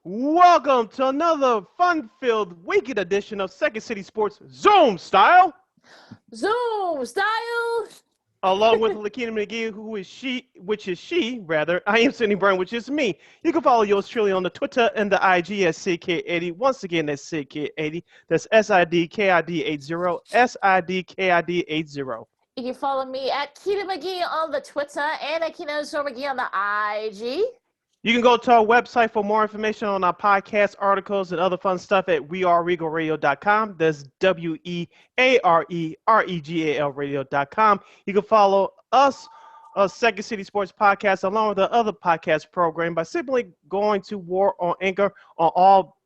Welcome to another fun-filled weekend edition of Second City Sports Zoom Style. Zoom style. Along with Lakeena McGee, which is she, rather. I am Sidney Brown, which is me. You can follow yours truly on the Twitter and the IG at SidKid80. Once again, that's SidKid80. That's SIDKID80, SIDKID80. You can follow me at Keita McGee on the Twitter and at Keita McGee on the IG. You can go to our website for more information on our podcast, articles, and other fun stuff at weareregalradio.com. That's WEAREREGAL radio.com. You can follow us, Second City Sports Podcast, along with the other podcast program by simply going to War on Anchor on all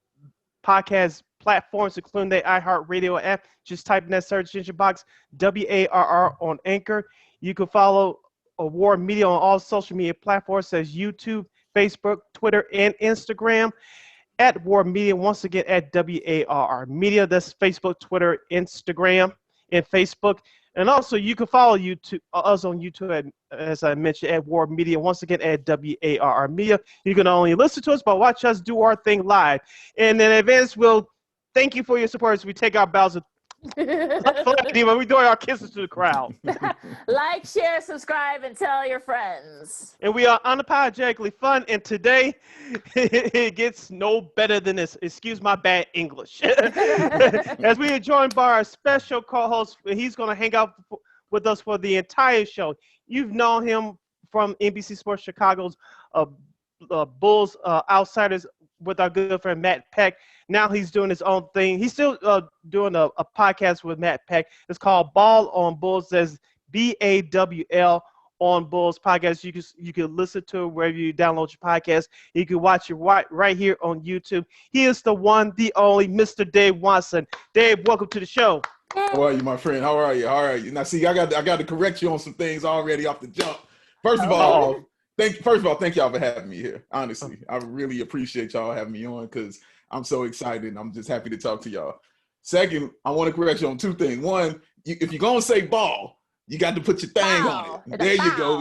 podcast platforms, including the iHeartRadio app. Just type in that search engine box, WARR on Anchor. You can follow War Media on all social media platforms, such as YouTube, Facebook, Twitter, and Instagram at War Media. Once again, at WARR Media. That's Facebook, Twitter, Instagram, and Facebook. And also, you can follow us on YouTube, as I mentioned, at War Media. Once again, at WARR Media. You can not only listen to us, but watch us do our thing live. And in advance, we'll thank you for your support as we take our bows of we're doing our kisses to the crowd. Like, share, subscribe, and tell your friends. And we are unapologetically fun. And today, it gets no better than this. Excuse my bad English. As we are joined by our special co-host, he's going to hang out with us for the entire show. You've known him from NBC Sports Chicago's Bulls Outsiders with our good friend Matt Peck. Now he's doing his own thing. He's still doing a podcast with Matt Peck. It's called BAWL On Bulls. There's BAWL On Bulls podcast. You can listen to it wherever you download your podcast. You can watch it right here on YouTube. He is the one, the only, Mr. Dave Watson. Dave, welcome to the show. How are you, my friend? How are you? All right. Now, see, I got to correct you on some things already off the jump. First of all, thank y'all for having me here. Honestly, I really appreciate y'all having me on because I'm so excited. I'm just happy to talk to y'all. Second, I want to correct you on two things. One, if you're gonna say ball, you got to put your thing on it. There you go.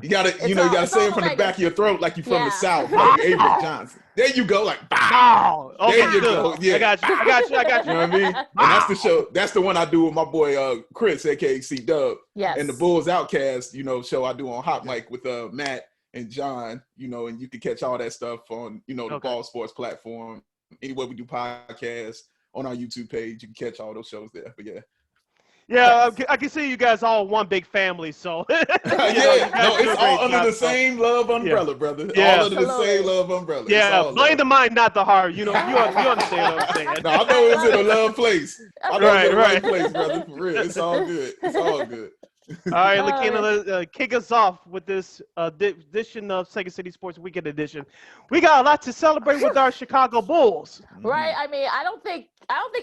You got to say it from the back of your throat like you're from the South, like Avery Johnson. There you go, like bow. There you go. Yeah, I got you. You know what I mean? And that's the show. That's the one I do with my boy Chris, aka C Dub. Yes. And the Bulls Outcasts, show I do on Hot Mic with Matt and John. And you can catch all that stuff on the Ball Sports platform. Anywhere we do podcasts on our YouTube page, you can catch all those shows there. But I can see you guys all one big family. So it's all under the same love umbrella, brother. Yeah. All under the same love umbrella. Yeah, blame the mind, not the heart. You understand what I'm saying. No, I know it's in a love place. I know it's in a Right. right place, brother. For real, it's all good. It's all good. All right, Lakeena, let's kick us off with this edition of Second City Sports Weekend Edition. We got a lot to celebrate with our Chicago Bulls. Right. I mean, I don't think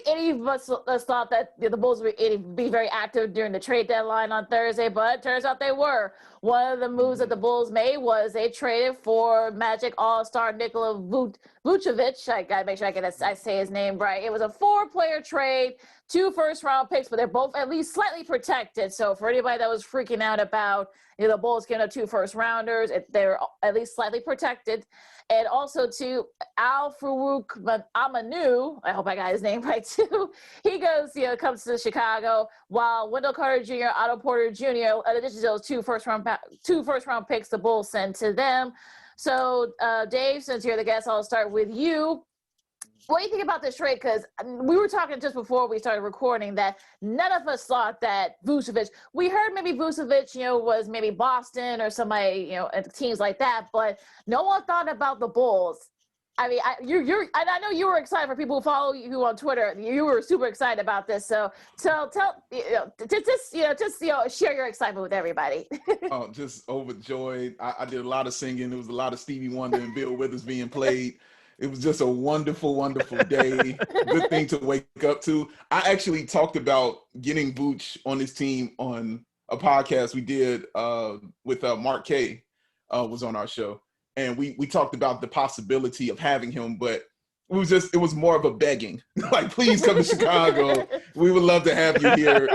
any of us thought that the Bulls would be very active during the trade deadline on Thursday, but it turns out they were. One of the moves that the Bulls made was they traded for Magic All-Star Nikola Vucevic. I gotta make sure I say his name right. It was a 4-player trade, 2 first-round picks, but they're both at least slightly protected. So for anybody that was freaking out about the Bulls getting 2 first-rounders, they're at least slightly protected. And also to Al Farouk Amanu, I hope I got his name right too. He comes to Chicago while Wendell Carter Jr., Otto Porter Jr., in addition to those 2 first-round picks the Bulls sent to them. So Dave, since you're the guest, I'll start with you. What do you think about this trade? Because we were talking just before we started recording that none of us thought that Vucevic. We heard maybe Vucevic, was maybe Boston or somebody, teams like that, but no one thought about the Bulls. I mean, and I know you were excited. For people who follow you on Twitter, you were super excited about this. So tell share your excitement with everybody. Oh, just overjoyed. I did a lot of singing. There was a lot of Stevie Wonder and Bill Withers being played. It was just a wonderful, wonderful day. Good thing to wake up to. I actually talked about getting Vooch on this team on a podcast we did with Mark Kay was on our show. And we talked about the possibility of having him, but it was more of a begging. Like, please come to Chicago. We would love to have you here.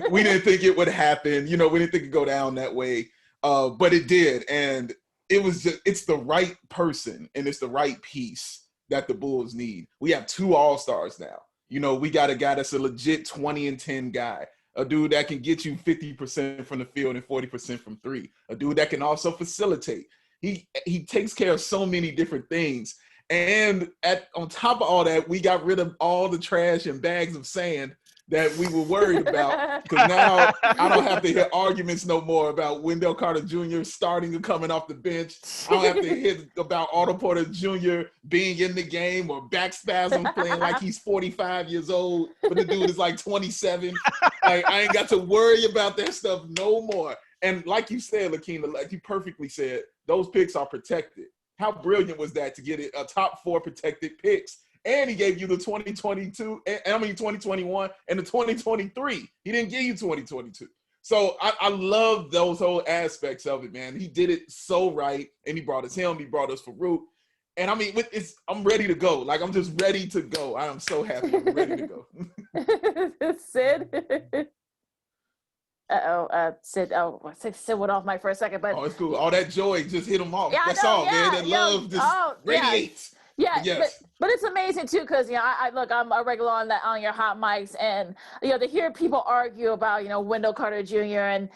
We didn't think it would happen. We didn't think it'd go down that way. But it did. And it's the right person and it's the right piece that the Bulls need. We have 2 all-stars now. You know, we got a guy that's a legit 20 and 10 guy, a dude that can get you 50% from the field and 40% from 3, a dude that can also facilitate. He takes care of so many different things. And on top of all that, we got rid of all the trash and bags of sand that we were worried about, because now I don't have to hear arguments no more about Wendell Carter Jr. starting and coming off the bench. I don't have to hear about Otto Porter Jr. being in the game or back spasms playing like he's 45 years old, but the dude is like 27. Like, I ain't got to worry about that stuff no more. And like you said, Lakeena, like you perfectly said, those picks are protected. How brilliant was that to get a top 4 protected picks? And he gave you the 2021 and the 2023. He didn't give you 2022. So I love those whole aspects of it, man. He did it so right. And he brought us him. He brought us Farouk. And I mean, I'm ready to go. Like, I'm just ready to go. I am so happy. I'm ready to go. Sid? Sid went off mic for a second, but it's cool. All that joy just hit him off. Yeah, That's all, man. That love just radiates. Yeah, yes. but it's amazing too, because I look, I'm a regular on your hot mics, and to hear people argue about Wendell Carter Jr. and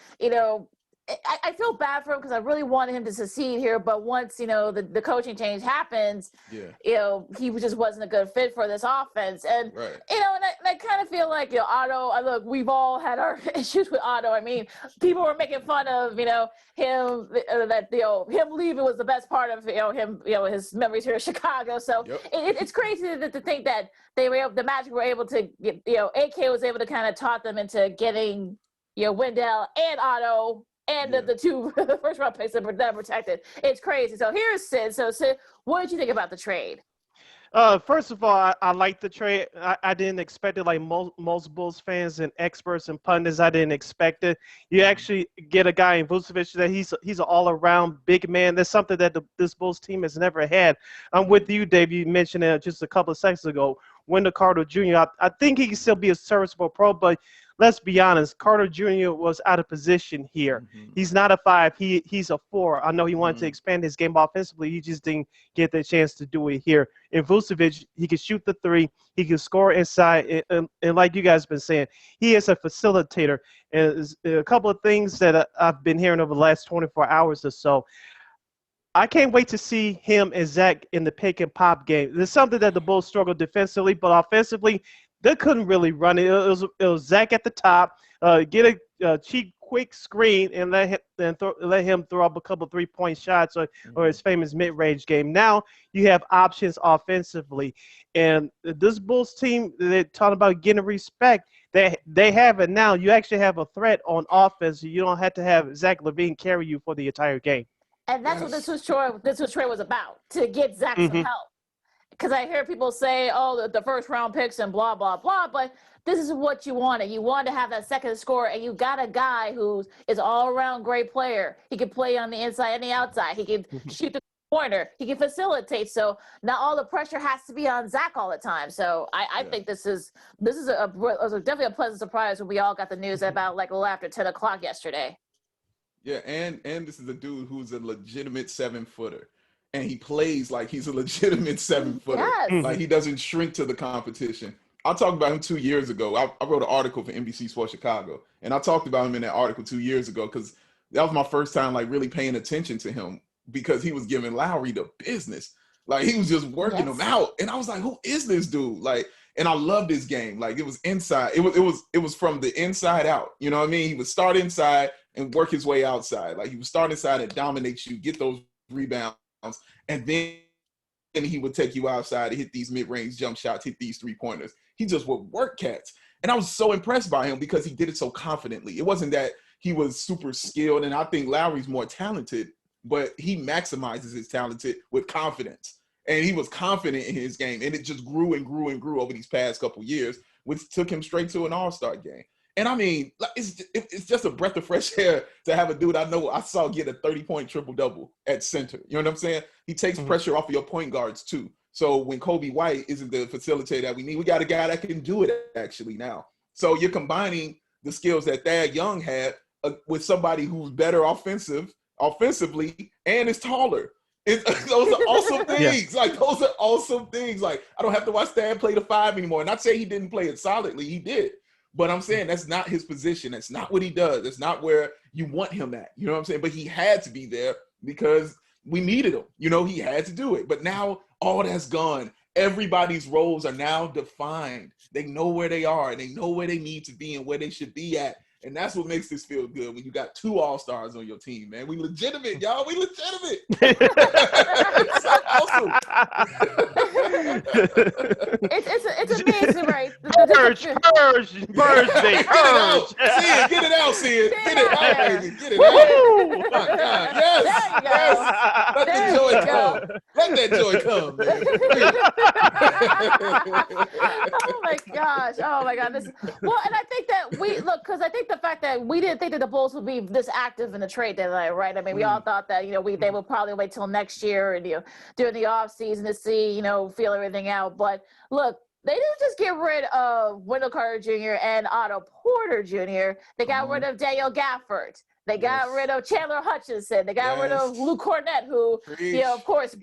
I feel bad for him because I really wanted him to succeed here, but once the coaching change happens, he just wasn't a good fit for this offense, and right. and I kind of feel like Otto. Look, we've all had our issues with Otto. I mean, people were making fun of him that him leaving was the best part of him his memories here in Chicago. So it's crazy to think that the Magic were able to AK was able to kind of talk them into getting Wendell and Otto. And the 2 first round picks that were protected. It's crazy. So here's Sid. So Sid, what did you think about the trade? First of all, I like the trade. I didn't expect it, like most Bulls fans and experts and pundits. I didn't expect it. You actually get a guy in Vucevic that he's an all-around big man. That's something that this Bulls team has never had. I'm with you, Dave. You mentioned it just a couple of seconds ago. Wendell Carter Jr. I think he can still be a serviceable pro, but let's be honest, Carter Jr. was out of position here. Mm-hmm. He's not a 5. He's a 4. I know he wanted to expand his game offensively. He just didn't get the chance to do it here. In Vucevic, he can shoot the 3. He can score inside. And like you guys have been saying, he is a facilitator. And a couple of things that I've been hearing over the last 24 hours or so. I can't wait to see him and Zach in the pick and pop game. There's something that the Bulls struggled defensively, but offensively, they couldn't really run it. It was Zach at the top, get a cheap, quick screen, and let him throw up a couple 3-point shots or his famous mid-range game. Now you have options offensively, and this Bulls team, they're talking about getting respect. They have it now. You actually have a threat on offense. You don't have to have Zach LaVine carry you for the entire game. And that's what this trade was about, to get Zach some help. Because I hear people say, oh, the first round picks and blah, blah, blah. But this is what you wanted. You wanted to have that second scorer, and you got a guy who is all-around great player. He can play on the inside and the outside. He can shoot the corner. He can facilitate. So not all the pressure has to be on Zach all the time. So I think this is definitely a pleasant surprise when we all got the news about like a little after 10 o'clock yesterday. Yeah, and this is a dude who's a legitimate 7-footer. And he plays like he's a legitimate 7-footer. Yes. Like, he doesn't shrink to the competition. I talked about him 2 years ago. I wrote an article for NBC Sports Chicago, and I talked about him in that article 2 years ago because that was my first time like really paying attention to him, because he was giving Lowry the business. Like, he was just working him out, and I was like, who is this dude? Like, and I loved his game. Like, it was inside. It was from the inside out. You know what I mean? He would start inside and work his way outside. Like, he would start inside and dominate you, get those rebounds. And then he would take you outside to hit these mid-range jump shots, hit these 3-pointers. He just would work cats. And I was so impressed by him because he did it so confidently. It wasn't that he was super skilled, and I think Lowry's more talented, but he maximizes his talent with confidence. And he was confident in his game, and it just grew and grew and grew over these past couple years, which took him straight to an all-star game. And I mean, it's just a breath of fresh air to have a dude I saw get a 30-point triple-double at center. You know what I'm saying? He takes pressure off of your point guards too. So when Kobe White isn't the facilitator that we need, we got a guy that can do it actually now. So you're combining the skills that Thad Young had with somebody who's better offensively and is taller. Those are awesome things. Like, those are awesome things. Like, I don't have to watch Stan play the 5 anymore. Not say he didn't play it solidly. He did. But I'm saying that's not his position. That's not what he does. That's not where you want him at. You know what I'm saying? But he had to be there because we needed him. You know, he had to do it. But now all that's gone. Everybody's roles are now defined. They know where they are. And they know where they need to be and where they should be at. And that's what makes this feel good when you got 2 all-stars on your team, man. We legitimate, y'all. We legitimate. It's so awesome. It's amazing, right? Purge, baby, purge. Get it out, Sid. Get it out, baby. Get it Woo! out. My God. Yes. There you go. Yes. Let that joy come. Let that joy come, man. Oh my gosh. Oh my God. Well, and I think that because I think the fact that we didn't think that the Bulls would be this active in the trade deadline, right? I mean, we all thought that, they would probably wait till next year and, during the off season to see, feel everything out. But look, they didn't just get rid of Wendell Carter Jr. and Otto Porter Jr. They got rid of Daniel Gafford. They got rid of Chandler Hutchinson. They got rid of Luke Cornett, who, of course,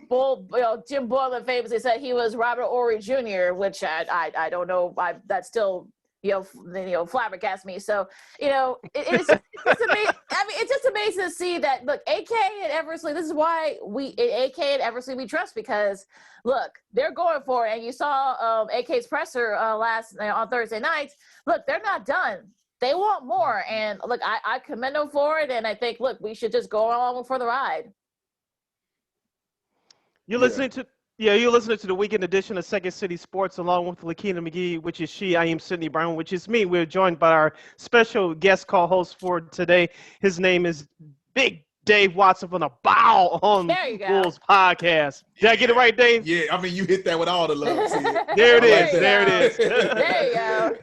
Jim Boylan famously said he was Robert Ory Jr., which I don't know. That still, flabbergasts me. So, it's amazing. I mean, it's just amazing to see that. Look, AK and Eversley. This is why AK and Eversley we trust, because look, they're going for it. And you saw AK's presser on Thursday night. Look, they're not done. They want more. And look, I commend them for it. And I think, look, we should just go along for the ride. You're listening to the weekend edition of Second City Sports along with Lakeena McGee, which is she. I am Sydney Brown, which is me. We're joined by our special guest co-host for today. His name is Big Dave Watson from the BAWL On Bulls podcast. Did I get it right, Dave? Yeah, I mean, you hit that with all the love. There it is. There you go.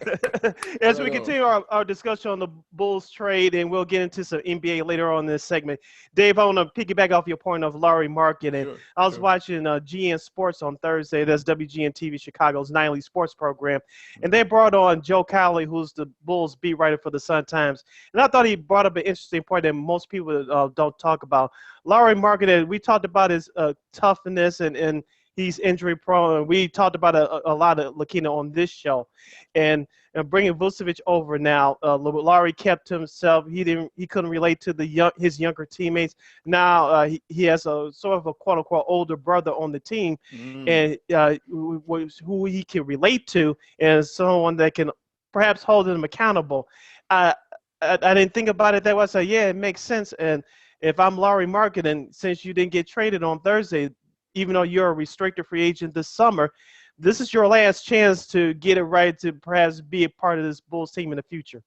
As we continue our discussion on the Bulls trade, and we'll get into some NBA later on in this segment. Dave, I want to piggyback off your point of Lauri Markkanen. And I was watching GN Sports on Thursday. That's WGN TV Chicago's nightly sports program. And they brought on Joe Cowley, who's the Bulls beat writer for the Sun-Times. And I thought he brought up an interesting point that most people don't talk about. Lauri Markkanen, we talked about his toughness and he's injury prone. We talked about a lot of Lakeena on this show, and bringing Vucevic over now. Lauri kept to himself. He couldn't relate to his younger teammates. Now he has a sort of a quote unquote older brother on the team, and who he can relate to, and someone that can perhaps hold him accountable. I didn't think about it that way. I said, yeah, it makes sense. And if I'm Lauri Markkanen, since you didn't get traded on Thursday, even though you're a restricted free agent this summer, this is your last chance to get it right, to perhaps be a part of this Bulls team in the future.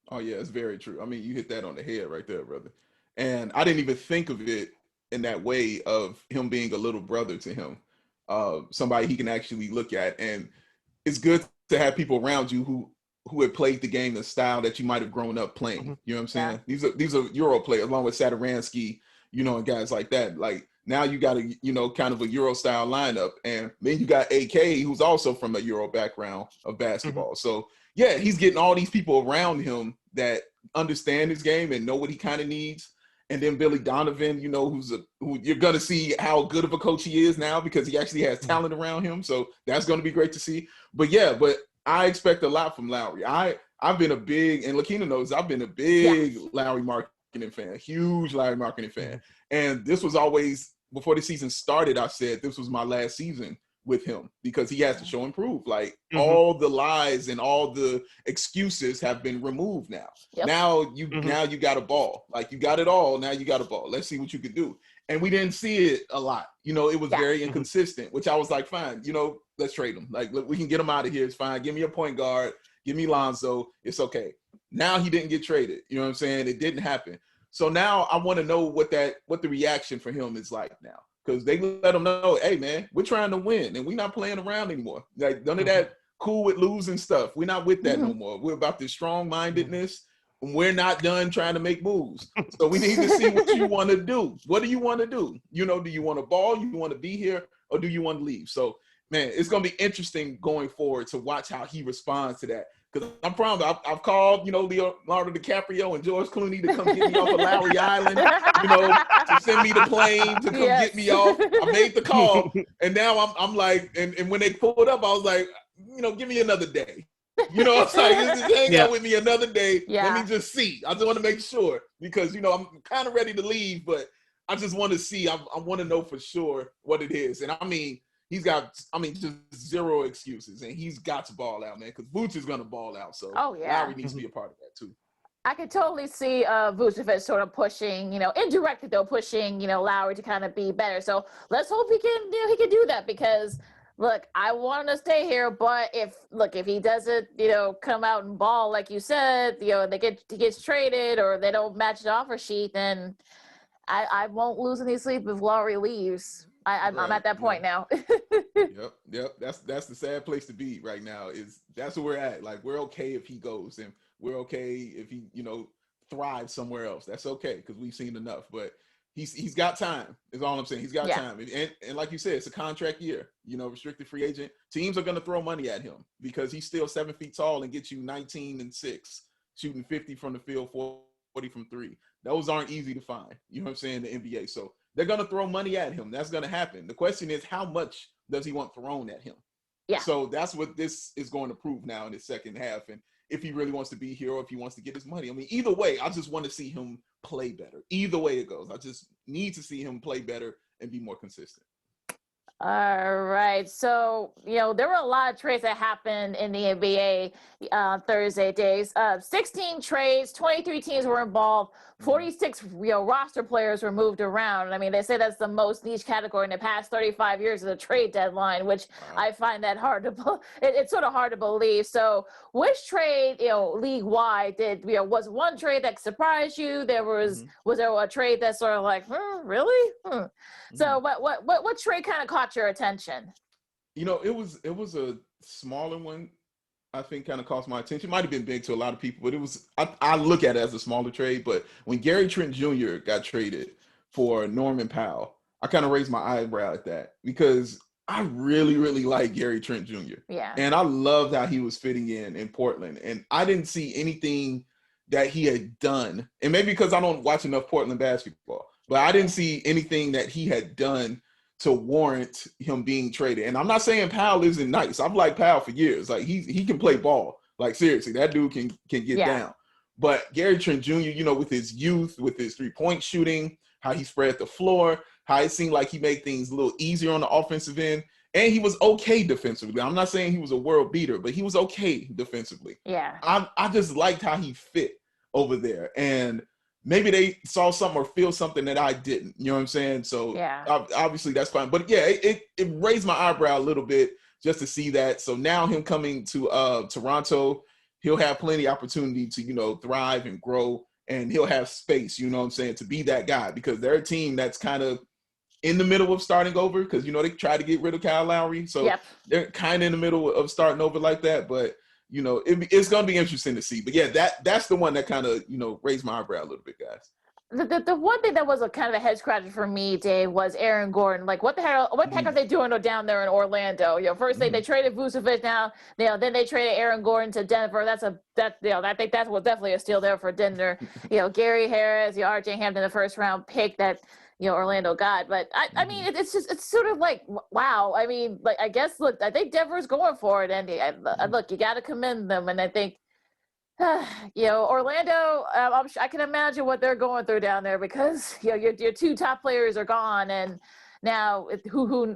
Oh, yeah, it's very true. I mean, you hit that on the head right there, brother. And I didn't even think of it in that way of him being a little brother to him, somebody he can actually look at. And it's good to have people around you who had played the game the style that you might have grown up playing. You know what I'm saying? Yeah. These are Euro players, along with Satoransky, and guys like that. Like, now you got a, kind of a Euro style lineup. And then you got AK, who's also from a Euro background of basketball. So yeah, he's getting all these people around him that understand his game and know what he kind of needs. And then Billy Donovan, who you're going to see how good of a coach he is now, because he actually has talent around him. So that's going to be great to see. But I expect a lot from Lauri. I've been a big, and Lakeena knows, I've been a big Lauri Markkanen fan, huge Lauri Markkanen fan. And this was always, before the season started, I said this was my last season with him, because he has to show and prove. Like, all the lies and all the excuses have been removed now. Now you got a ball. Like, you got it all. Now you got a ball. Let's see what you can do. And we didn't see it a lot. It was very inconsistent, which I was like, fine, let's trade him. Like, look, we can get him out of here. It's fine. Give me a point guard. Give me Lonzo. It's okay. Now he didn't get traded. You know what I'm saying? It didn't happen. So now I want to know what the reaction for him is like now. Because they let him know, hey, man, we're trying to win, and we're not playing around anymore. Like, none of that cool with losing stuff. We're not with that no more. We're about this strong-mindedness. We're not done trying to make moves. So we need to see what you want to do. What do you want to do? Do you want to ball? You want to be here? Or do you want to leave? So, man, it's going to be interesting going forward to watch how he responds to that. Because I promise, I've called, Leonardo DiCaprio and George Clooney to come get me off of Lowry Island, to send me the plane to come get me off. I made the call, and now I'm like, and when they pulled up, I was like, give me another day. It's like, just hang out with me another day. Yeah. Let me just see. I just want to make sure because, I'm kind of ready to leave, but I just want to see. I want to know for sure what it is. And I mean, he's got, just zero excuses, and he's got to ball out, man, because Vooch is going to ball out. So Lowry needs to be a part of that too. I could totally see Vucevic sort of pushing, indirectly though, pushing, Lowry to kind of be better. So let's hope he can do that because look, I want him to stay here, but if he doesn't, come out and ball like you said, he gets traded or they don't match the offer sheet, then I won't lose any sleep if Lowry leaves. I'm at that point now. Yep. That's the sad place to be right now. That's where we're at. Like, we're okay if he goes, and we're okay if he, thrives somewhere else. That's okay because we've seen enough. But he's got time. Is all I'm saying. He's got time, and like you said, it's a contract year. Restricted free agent. Teams are going to throw money at him because he's still 7 feet tall and gets you 19 and 6, shooting 50 from the field, 40 from 3. Those aren't easy to find. You know what I'm saying? The NBA. So they're going to throw money at him. That's going to happen. The question is, how much does he want thrown at him? Yeah. So that's what this is going to prove now in the second half. And if he really wants to be here or if he wants to get his money. I mean, either way, I just want to see him play better. Either way it goes. I just need to see him play better and be more consistent. All right. So, there were a lot of trades that happened in the NBA Thursday days. 16 trades, 23 teams were involved, 46 roster players were moved around. I mean, they say that's the most niche category in the past 35 years of the trade deadline, which I find that hard to it's sort of hard to believe. So, which trade, league wide was one trade that surprised you? Was there a trade that sort of like, really? So, what trade kind of caught your attention? It was a smaller one. I think kind of caught my attention. It might have been big to a lot of people, but I look at it as a smaller trade. But when Gary Trent Jr. got traded for Norman Powell, I kind of raised my eyebrow at that because I really, really like Gary Trent Jr. Yeah. And I loved how he was fitting in Portland. And I didn't see anything that he had done. And maybe because I don't watch enough Portland basketball, but I didn't see anything that he had done to warrant him being traded. And I'm not saying Powell isn't nice. I've liked Powell for years. Like he can play ball. Like seriously, that dude can get down. But Gary Trent Jr., with his youth, with his 3-point shooting, how he spread the floor, how it seemed like he made things a little easier on the offensive end. And he was okay defensively. I'm not saying he was a world beater, but he was okay defensively. Yeah. I just liked how he fit over there. And maybe they saw something or feel something that I didn't. You know what I'm saying? So obviously that's fine. But yeah, it raised my eyebrow a little bit just to see that. So now him coming to Toronto, he'll have plenty of opportunity to, thrive and grow, and he'll have space, you know what I'm saying, to be that guy because they're a team that's kind of in the middle of starting over because, they tried to get rid of Kyle Lowry. So they're kind of in the middle of starting over like that. But it's going to be interesting to see. But yeah, that's the one that kind of, raised my eyebrow a little bit, guys. The one thing that was a kind of a head scratcher for me, Dave, was Aaron Gordon. Like, what the heck are they doing down there in Orlando? First they traded Vucevic, now then they traded Aaron Gordon to Denver. I think that was definitely a steal there for Denver. Gary Harris, RJ Hampton, the first round pick that Orlando got. But I mean, it's sort of like, wow. I mean, like, I guess, look, I think Denver's going for it, and look, you got to commend them, and I think. Orlando, I can imagine what they're going through down there because your two top players are gone, and now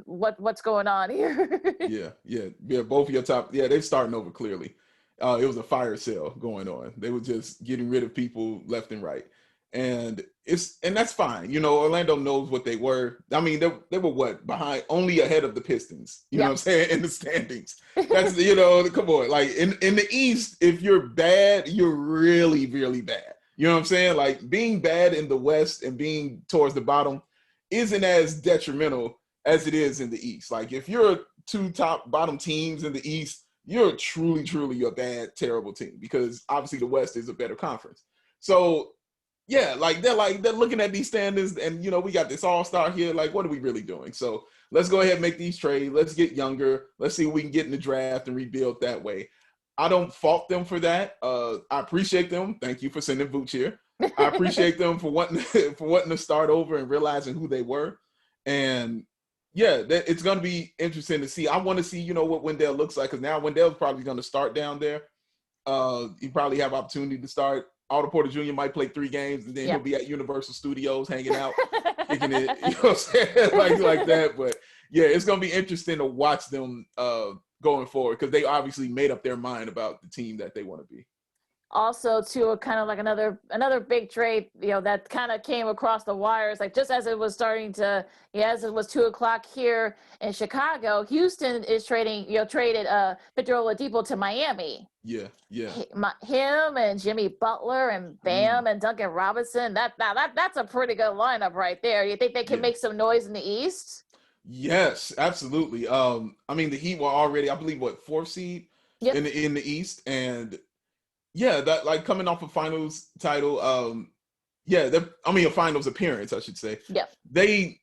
what's going on here? yeah. Both of your top, they're starting over clearly. It was a fire sale going on. They were just getting rid of people left and right, and that's fine. Orlando knows what they were. I mean, they were behind, only ahead of the Pistons. You know what I'm saying, in the standings. That's come on. Like in the East, if you're bad, you're really, really bad. You know what I'm saying? Like being bad in the West and being towards the bottom isn't as detrimental as it is in the East. Like if you're two top bottom teams in the East, you're truly, truly a bad, terrible team because obviously the West is a better conference. So. Yeah, they're looking at these standards and, we got this all-star here. Like, what are we really doing? So let's go ahead and make these trades. Let's get younger. Let's see if we can get in the draft and rebuild that way. I don't fault them for that. I appreciate them. Thank you for sending Vooch here. I appreciate them for wanting to start over and realizing who they were. And yeah, it's going to be interesting to see. I want to see, you know, what Wendell looks like, because now Wendell's probably going to start down there. He probably have opportunity to start. Otto Porter Jr. might play 3 games, and then he'll be at Universal Studios hanging out, kicking it, you know what I'm saying, like that. But yeah, it's going to be interesting to watch them going forward, because they obviously made up their mind about the team that they want to be. Also, too, kind of like another big trade, you know, that kind of came across the wires, like just as it was starting to, as it was 2:00 here in Chicago, Houston is traded Victor Oladipo to Miami. Yeah. Him and Jimmy Butler and Bam and Duncan Robinson. That's a pretty good lineup right there. You think they can make some noise in the East? Yes, absolutely. I mean, the Heat were already, I believe, 4th seed in the East, and yeah, that, like, coming off a finals title, a finals appearance, I should say. Yeah. Getting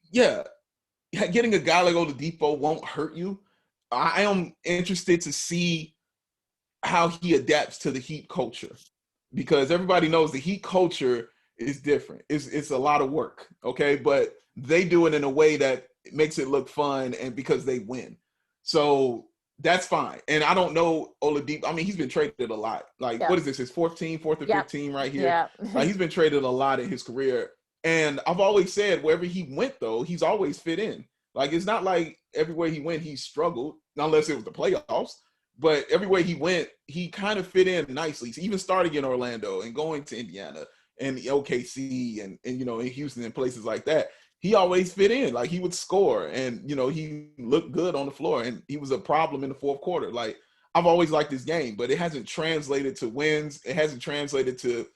a guy like Oladipo won't hurt you. I am interested to see how he adapts to the Heat culture, because everybody knows the Heat culture is different. It's a lot of work, okay? But they do it in a way that makes it look fun, and because they win. So that's fine. And I don't know Oladipo. I mean, he's been traded a lot. Like, what is this, his 4th or 5th team right here? Yeah. Like, he's been traded a lot in his career. And I've always said, wherever he went, though, he's always fit in. Like, it's not like everywhere he went, he struggled, unless it was the playoffs. But everywhere he went, he kind of fit in nicely. So even starting in Orlando and going to Indiana and OKC and you know, in Houston and places like that, he always fit in. Like, he would score, and, you know, he looked good on the floor, and he was a problem in the 4th quarter. Like, I've always liked his game, but it hasn't translated to wins. It hasn't translated to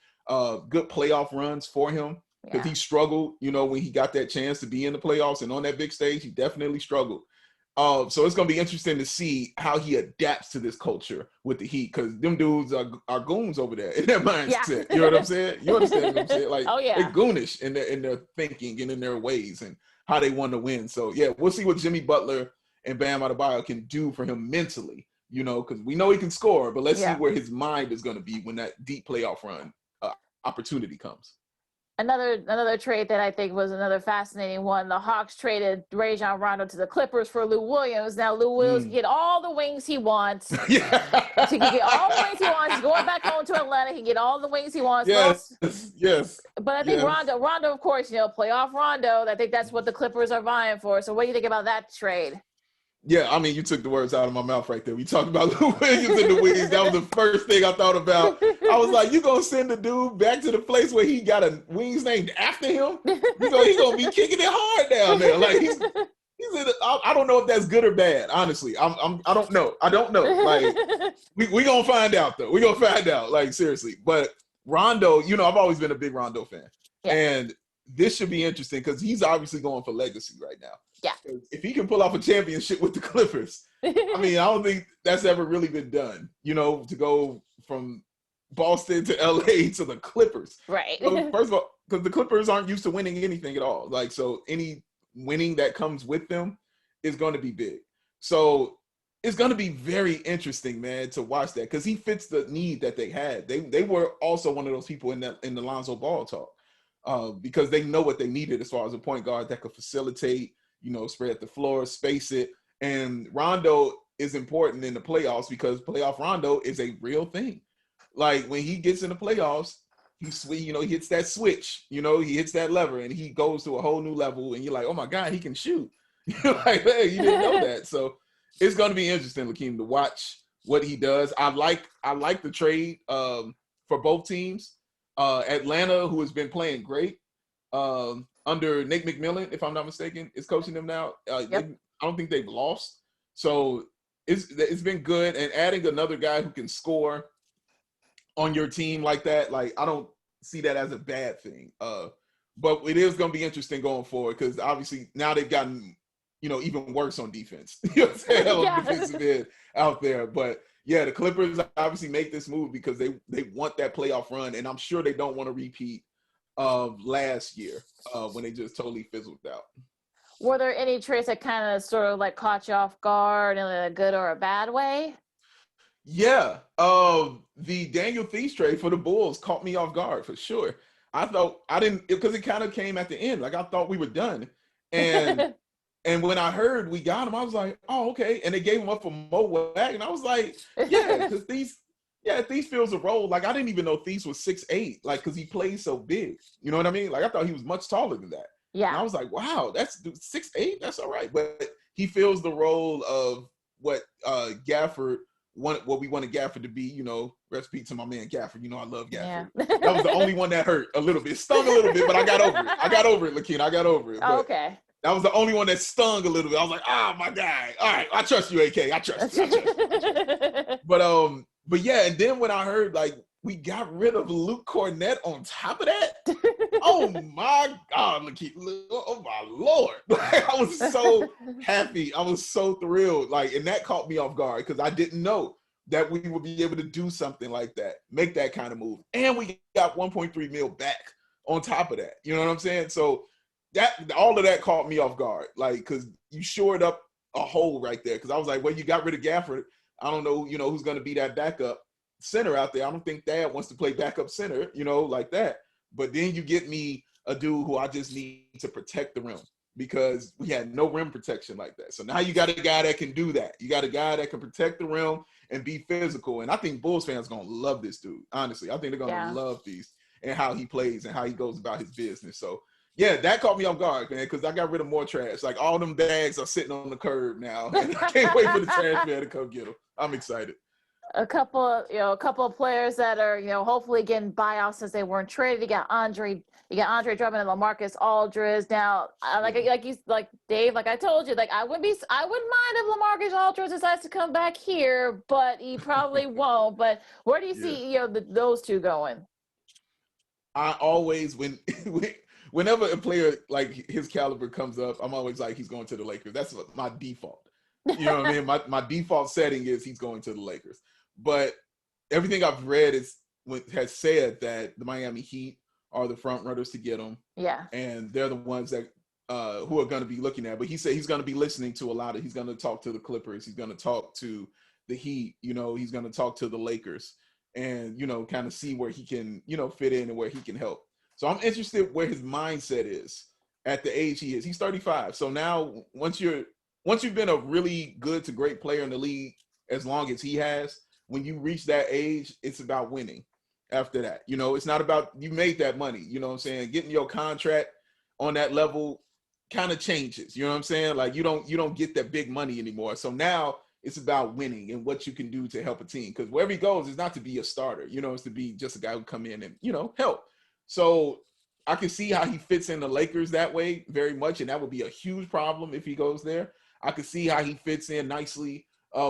good playoff runs for him, because he struggled, you know, when he got that chance to be in the playoffs and on that big stage, he definitely struggled. So it's going to be interesting to see how he adapts to this culture with the Heat, because them dudes are goons over there in their mindset. You know what I'm saying? You understand what I'm saying? Like, they're goonish in their thinking and in their ways and how they want to win. So yeah, we'll see what Jimmy Butler and Bam Adebayo can do for him mentally, you know, because we know he can score, but let's see where his mind is going to be when that deep playoff run opportunity comes. Another trade that I think was another fascinating one. The Hawks traded Rajon Rondo to the Clippers for Lou Williams. Now Lou Williams can get all the wings he wants. He can get all the wings he wants. He's going back home to Atlanta. He can get all the wings he wants. Yes. But I think Rondo, of course, you know, playoff Rondo. I think that's what the Clippers are vying for. So what do you think about that trade? Yeah, I mean, you took the words out of my mouth right there. We talked about Lou Williams and the wings. That was the first thing I thought about. I was like, you gonna send the dude back to the place where he got a wings named after him? He's gonna be kicking it hard down there. Like, he's in I don't know if that's good or bad. Honestly, I don't know. Like, we gonna find out though. We gonna find out. Like, seriously. But Rondo, you know, I've always been a big Rondo fan, and this should be interesting because he's obviously going for legacy right now. Yeah. If he can pull off a championship with the Clippers, I mean, I don't think that's ever really been done, you know, to go from Boston to LA to the Clippers. Right. So first of all, because the Clippers aren't used to winning anything at all. Like, so any winning that comes with them is going to be big. So it's going to be very interesting, man, to watch that, because he fits the need that they had. They were also one of those people in the Lonzo Ball talk, because they know what they needed as far as a point guard that could facilitate, you know, spread the floor, space it. And Rondo is important in the playoffs because playoff Rondo is a real thing. Like, when he gets in the playoffs, he hits that switch, you know, he hits that lever and he goes to a whole new level, and you're like, oh my God, he can shoot. You're like, hey, you didn't know that. So it's going to be interesting, Lakeem, to watch what he does. I like the trade for both teams. Atlanta, who has been playing great, under Nick McMillan, if I'm not mistaken, is coaching them now. I don't think they've lost. So it's been good. And adding another guy who can score on your team like that, like, I don't see that as a bad thing. But it is going to be interesting going forward, because obviously now they've gotten, you know, even worse on defense. You know what I'm saying? On defensive end out there. But yeah, the Clippers obviously make this move because they want that playoff run, and I'm sure they don't want to repeat of last year when they just totally fizzled out. Were there any trades that kind of sort of like caught you off guard in a good or a bad way? Yeah, the Daniel Theis trade for the Bulls caught me off guard for sure. I thought I didn't because it kind of came at the end. Like I thought we were done, and when I heard we got him, I was like, oh okay. And they gave him up for Mo Wagner. I was like, yeah, because Theis fills a role. Like I didn't even know Theis was 6'8", like because he plays so big. You know what I mean? Like I thought he was much taller than that. And I Yeah. was like, wow, that's 6'8". That's all right. But he fills the role of what Gafford what we wanted Gafford to be, you know, recipe to my man Gafford. You know, I love Gafford. Yeah. That was the only one that hurt a little bit. Stung a little bit, but I got over it. I got over it, Lakeena. I got over it. But Okay. that was the only one that stung a little bit. I was like, ah, my guy. All right, I trust you, AK. I trust you. I trust you. But yeah, and then when I heard like we got rid of Luke Cornett on top of that, oh my God, Lakeena. Oh my Lord. I was so happy. I was so thrilled. Like, and that caught me off guard because I didn't know that we would be able to do something like that, make that kind of move. And we got 1.3 mil back on top of that. You know what I'm saying? So that all of that caught me off guard. Like, because you shored up a hole right there. Because I was like, well, you got rid of Gafford. I don't know, you know, who's going to be that backup center out there. I don't think Thad wants to play backup center, you know, like that. But then you get me a dude who I just need to protect the rim because we had no rim protection like that. So now you got a guy that can do that. You got a guy that can protect the rim and be physical. And I think Bulls fans are going to love this dude. Honestly, I think they're going to love Theis and how he plays and how he goes about his business. So yeah, that caught me off guard, man, because I got rid of more trash. Like all them bags are sitting on the curb now. And I can't wait for the trash man to come get them. I'm excited. A couple of players that are, hopefully getting buyouts since they weren't traded. You got Andre Drummond and LaMarcus Aldridge. Now, like Dave, like I told you, like I wouldn't mind if LaMarcus Aldridge decides to come back here, but he probably won't. But where do you see those two going? I always whenever a player like his caliber comes up, I'm always like he's going to the Lakers. That's my default. You know what I mean? My default setting is he's going to the Lakers. But everything I've read has said that the Miami Heat are the front runners to get him. Yeah. And they're the ones that who are going to be looking at. But he said he's going to be listening to a lot of. He's going to talk to the Clippers. He's going to talk to the Heat. You know, he's going to talk to the Lakers, and kind of see where he can fit in and where he can help. So I'm interested where his mindset is at the age he is. He's 35. So now once you've been a really good to great player in the league as long as he has, when you reach that age, it's about winning after that. It's not about you made that money. You know what I'm saying? Getting your contract on that level kind of changes. You know what I'm saying? Like you don't get that big money anymore. So now it's about winning and what you can do to help a team. Because wherever he goes is not to be a starter. It's to be just a guy who come in and, help. So I can see how he fits in the Lakers that way very much. And that would be a huge problem if he goes there. I could see how he fits in nicely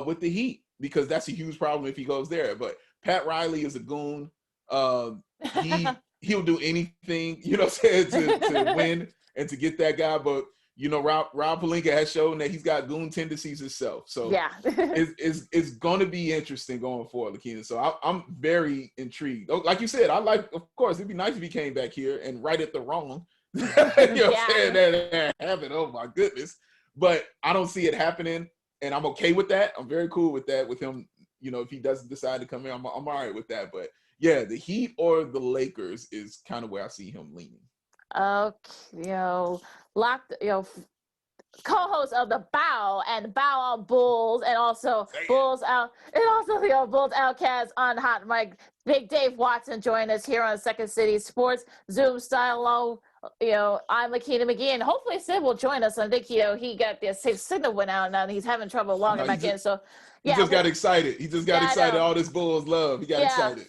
with the Heat, because that's a huge problem if he goes there. But Pat Riley is a goon. He'll do anything, to win and to get that guy. But Rob Pelinka has shown that he's got goon tendencies himself. So yeah, it's going to be interesting going forward, Lakeena. So I'm very intrigued. Like you said, of course, it'd be nice if he came back here and righted the wrong. What I'm saying? That happened. Oh my goodness. But I don't see it happening. And I'm okay with that. I'm very cool with that with him. If he doesn't decide to come here, I'm all right with that. But yeah, the Heat or the Lakers is kind of where I see him leaning. Okay, co-host of the BAWL and BAWL on Bulls, and also Bulls Outcasts on Hot Mic. Big Dave Watson joined us here on Second City Sports Zoom style. I'm Lakeena McGee, and hopefully Sid will join us. I think he got the signal went out and he's having trouble logging back in. So he just got excited. He just got excited. All this Bulls love. He got excited.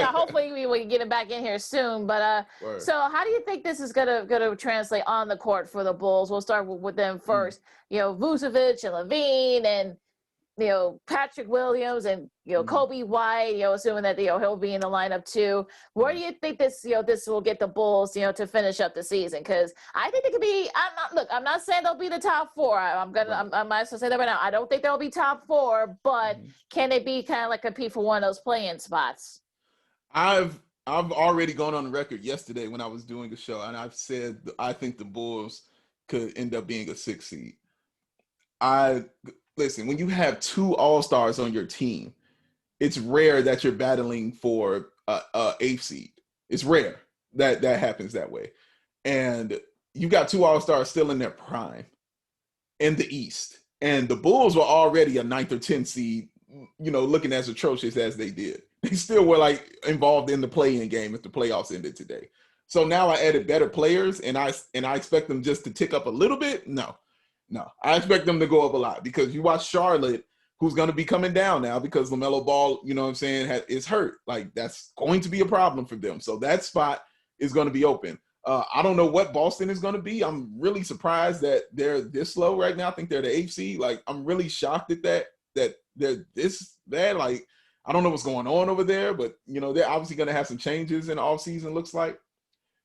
Hopefully we can get him back in here soon. But so how do you think this is gonna translate on the court for the Bulls? We'll start with them first. Vucevic and Levine and Patrick Williams and Kobe White, assuming that he'll be in the lineup too. Where do you think this will get the Bulls to finish up the season? Because I think it could be. I'm not saying they'll be the top four. I might say that right now. I don't think they'll be top four, but can it be kind of like compete for one of those play-in spots? I've already gone on the record yesterday when I was doing a show, and I've said I think the Bulls could end up being a 6 seed. Listen, when you have two all-stars on your team, it's rare that you're battling for a eighth seed. It's rare that happens that way. And you got two All-Stars still in their prime in the East. And the Bulls were already a 9th or 10th seed, looking as atrocious as they did. They still were like involved in the play-in game if the playoffs ended today. So now I added better players, and I expect them just to tick up a little bit. No, I expect them to go up a lot, because you watch Charlotte, who's going to be coming down now because LaMelo Ball, is hurt. Like, that's going to be a problem for them. So that spot is going to be open. I don't know what Boston is going to be. I'm really surprised that they're this low right now. I think they're the 8th seed. Like, I'm really shocked at that they're this bad. Like, I don't know what's going on over there, but, they're obviously going to have some changes in the offseason, looks like.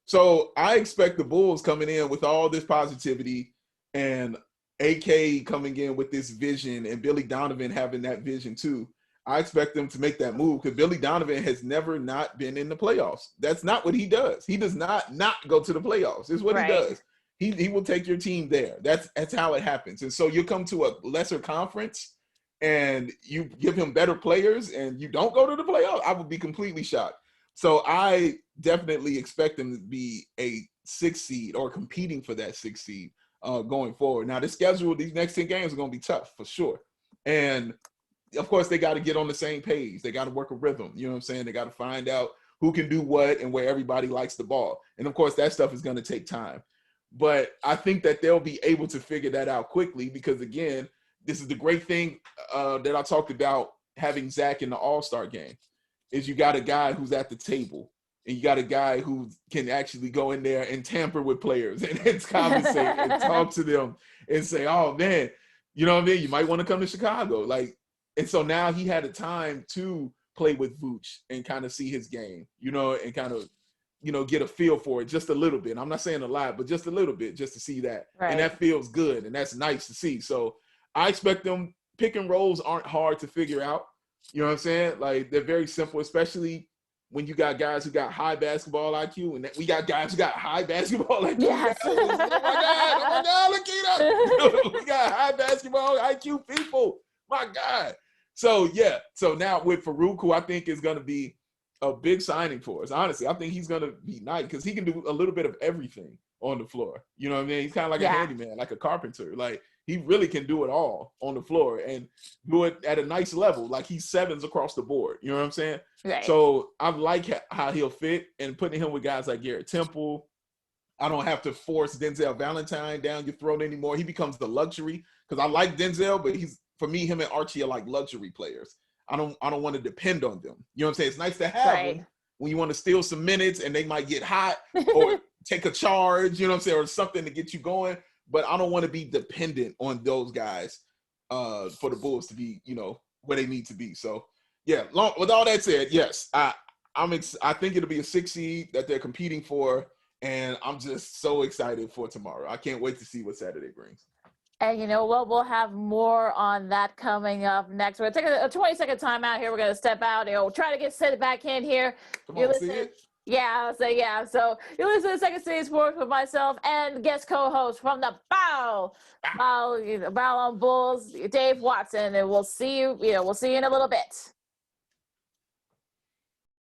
So I expect the Bulls coming in with all this positivity, and AK coming in with this vision, and Billy Donovan having that vision too. I expect them to make that move, because Billy Donovan has never not been in the playoffs. That's not what he does. He does not go to the playoffs. It's what he does. He will take your team there. That's how it happens. And so you come to a lesser conference and you give him better players and you don't go to the playoffs, I would be completely shocked. So I definitely expect them to be a 6th seed or competing for that 6th seed going forward. Now, the schedule, these next 10 games are going to be tough for sure. And of course, they got to get on the same page. They got to work a rhythm. You know what I'm saying? They got to find out who can do what and where everybody likes the ball. And of course, that stuff is going to take time. But I think that they'll be able to figure that out quickly, because, again, this is the great thing that I talked about having Zach in the All-Star game, is you got a guy who's at the table, and you got a guy who can actually go in there and tamper with players and conversate and talk to them and say, oh, man, you know what I mean? You might want to come to Chicago. Like, and so now he had a time to play with Vooch and kind of see his game, and kind of, get a feel for it just a little bit. I'm not saying a lot, but just a little bit, just to see that. Right. And that feels good, and that's nice to see. So I expect them. Pick and rolls aren't hard to figure out. You know what I'm saying? Like, they're very simple, especially when you got guys who got high basketball IQ, and we got guys who got high basketball IQ. Yes. Oh my God, Lakeena. We got high basketball IQ people. My God. So, yeah. So now with Farouk, who I think is going to be a big signing for us, honestly, I think he's going to be nice, because he can do a little bit of everything on the floor. You know what I mean? He's kind of like a handyman, like a carpenter. Like, he really can do it all on the floor and do it at a nice level. Like, he's 7s across the board. You know what I'm saying? Right. So I like how he'll fit, and putting him with guys like Garrett Temple. I don't have to force Denzel Valentine down your throat anymore. He becomes the luxury, because I like Denzel, but for me, him and Archie are like luxury players. I don't want to depend on them. You know what I'm saying? It's nice to have them when you want to steal some minutes and they might get hot or take a charge, you know what I'm saying, or something to get you going. But I don't want to be dependent on those guys for the Bulls to be, where they need to be. So, yeah, with all that said, yes, I think it'll be a 6 seed that they're competing for, and I'm just so excited for tomorrow. I can't wait to see what Saturday brings. And you know what? We'll have more on that coming up next. We're going to take a 20-second time out here. We're going to step out. Try to get Sid back in here. Come on, Sid. Yeah, so you listen to Second City Sports with myself and guest co-host from the BAWL On Bulls, Dave Watson, and we'll see you in a little bit.